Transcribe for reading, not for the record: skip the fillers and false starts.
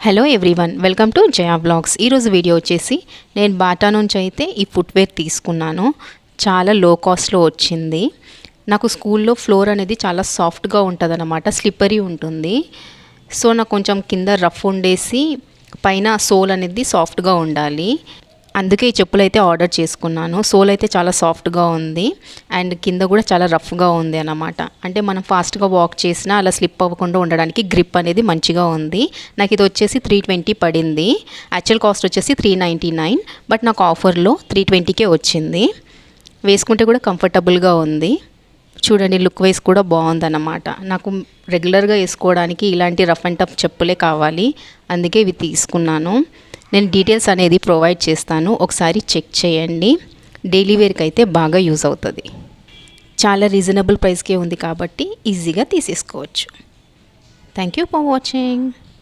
Hello everyone, welcome to Jaya vlogs. ఈరోజు video వచ్చేసి నేను బాటా నుంచి అయితే ఈ ఫుట్వేర్ తీసుకున్నాను. చాలా లో కాస్ట్లో వచ్చింది. నాకు స్కూల్లో ఫ్లోర్ అనేది చాలా సాఫ్ట్గా ఉంటుంది అన్నమాట, స్లిప్పరీ ఉంటుంది. సో నాకు కొంచెం కింద రఫ్ ఉండేసి పైన సోల్ అనేది సాఫ్ట్గా ఉండాలి. అందుకే ఈ చెప్పులు అయితే ఆర్డర్ చేసుకున్నాను. సోల్ అయితే చాలా సాఫ్ట్గా ఉంది అండ్ కింద కూడా చాలా రఫ్గా ఉంది అన్నమాట. అంటే మనం ఫాస్ట్గా వాక్ చేసినా అలా స్లిప్ అవ్వకుండా ఉండడానికి గ్రిప్ అనేది మంచిగా ఉంది. నాకు ఇది వచ్చేసి 320 పడింది. యాక్చువల్ కాస్ట్ వచ్చేసి 399, బట్ నాకు ఆఫర్లో 320కే వచ్చింది. వేసుకుంటే కూడా కంఫర్టబుల్గా ఉంది. చూడండి, లుక్ వైజ్ కూడా బాగుందన్నమాట. నాకు రెగ్యులర్గా వేసుకోవడానికి ఇలాంటి రఫ్ అండ్ టఫ్ చెప్పులే కావాలి, అందుకే ఇవి తీసుకున్నాను. నేను డీటెయిల్స్ అనేది ప్రొవైడ్ చేస్తాను, ఒకసారి చెక్ చేయండి. డైలీ వేర్కి అయితే బాగా యూజ్ అవుతుంది. చాలా రీజనబుల్ ప్రైస్కే ఉంది కాబట్టి ఈజీగా తీసేసుకోవచ్చు. Thank you for watching.